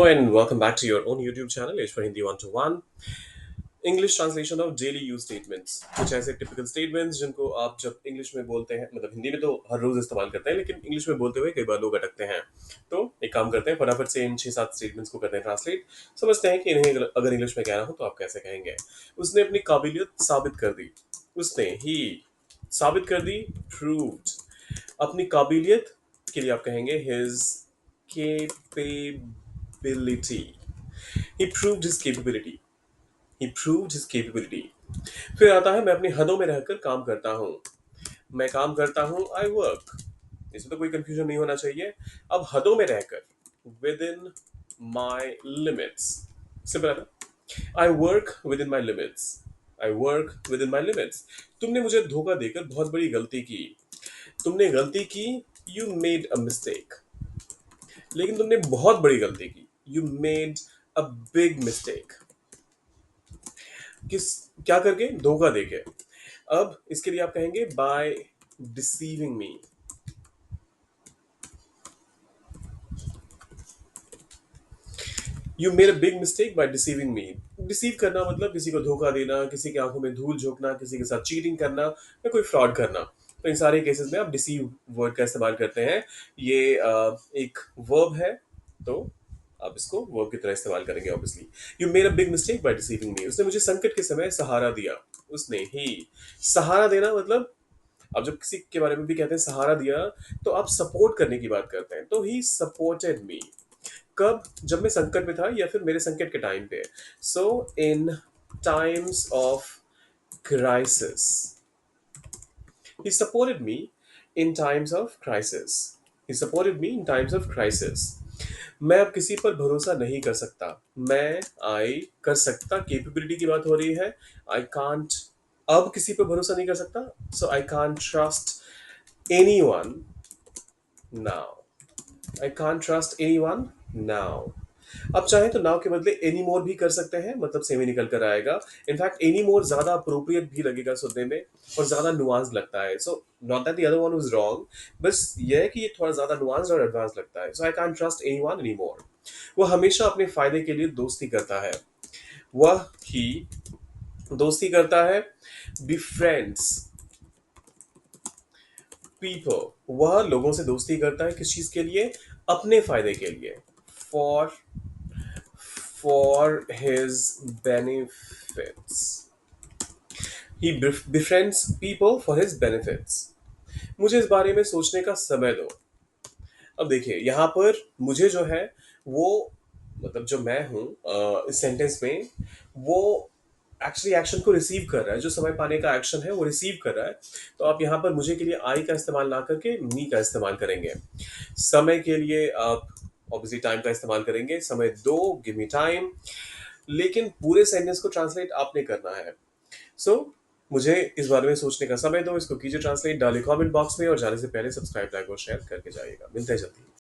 Hello and welcome back to your own YouTube channel, H for Hindi 121. English translation of daily use statements. कुछ ऐसे typical statements जिनको आप जब English में बोलते हैं, मतलब हिंदी में तो हर रोज इस्तेमाल करते हैं, लेकिन इंग्लिश में बोलते हुए कई बार लोग अटकते हैं। तो एक काम करते हैं, फटाफट से इन 6-7 स्टेटमेंट्स को करते हैं ट्रांसलेट। समझते हैं कि इन्हें अगर इंग्लिश में कहना हो तो आप कैसे कहेंगे। उसने अपनी काबिलियत साबित कर दी। उसने ही साबित कर दी, प्रूव्ड। अपनी काबिलियत के लिए आप कहेंगे his capability. He proved his capability. He proved his capability. फिर आता है, मैं अपनी हदों में रहकर काम करता हूँ। मैं काम करता हूँ, आई वर्क। इसमें तो कोई कंफ्यूजन नहीं होना चाहिए। अब हदों में रहकर, with in my limits. Simple है ना। I work with in my limits. I work with in my limits. तुमने मुझे धोखा देकर बहुत बड़ी गलती की। तुमने गलती की, यू मेड अ मिस्टेक। लेकिन तुमने बहुत बड़ी गलती की, you made a big mistake. किस क्या करके? धोखा देके। अब इसके लिए आप कहेंगे by deceiving me. You made a big mistake by deceiving me. Deceive करना मतलब किसी को धोखा देना, किसी की आंखों में धूल झोंकना, किसी के साथ चीटिंग करना या कोई फ्रॉड करना। तो इन सारे केसेस में आप डिसीव वर्ड का इस्तेमाल करते हैं। ये एक वर्ब है, तो आप इसको वर्ब की तरह इस्तेमाल करेंगे obviously. You made a big mistake by deceiving me. उसने मुझे संकट के समय सहारा दिया। उसने ही सहारा देना मतलब, अब जब किसी के बारे में भी कहते हैं सहारा दिया, तो आप सपोर्ट करने की बात करते हैं। तो ही सपोर्टेड मी। कब? जब मैं संकट में था या फिर मेरे संकट के टाइम पे। So in times of crisis, he supported me in times of crisis. He supported me in times of crisis. मैं अब किसी पर भरोसा नहीं कर सकता। मैं आई कर सकता, कैपेबिलिटी की बात हो रही है। आई कांट अब किसी पर भरोसा नहीं कर सकता, so I can't trust anyone now. I can't trust anyone now. अब चाहे तो नाउ के बदले एनी मोर भी कर सकते हैं, मतलब सेमी निकल कर आएगा। इनफैक्ट एनी मोर ज्यादा अप्रोप्रिएट भी लगेगा सुनने में, और ज्यादा नुआंस लगता है। So not that the other one was wrong, बस ये है कि ये थोड़ा ज्यादा नुआंस और एडवांस लगता है। So I can't trust anyone any more. वो हमेशा अपने फायदे के लिए दोस्ती करता है। वह ही दोस्ती करता है। befriends people। वह लोगों से दोस्ती करता है, किस चीज के लिए? अपने फायदे के लिए। For his benefits। He befriends people for his benefits। मुझे इस बारे में सोचने का समय दो। अब देखिए यहाँ पर मुझे जो है वो, मतलब जो मैं हूँ इस सेंटेंस में, वो एक्चुअली एक्शन को रिसीव कर रहा है। जो समय पाने का एक्शन है वो रिसीव कर रहा है। तो आप यहाँ पर मुझे के लिए आई का इस्तेमाल ना करके मी का इस्तेमाल करेंगे। समय के लिए आप ऑब्वियसली टाइम का इस्तेमाल करेंगे। समय दो, गिव मी टाइम। लेकिन पूरे सेंटेंस को ट्रांसलेट आपने करना है। सो मुझे इस बारे में सोचने का समय दो। इसको कीजिए ट्रांसलेट, डालिए कमेंट बॉक्स में, और जाने से पहले सब्सक्राइब, लाइक और शेयर करके जाइएगा। मिलते हैं जल्दी।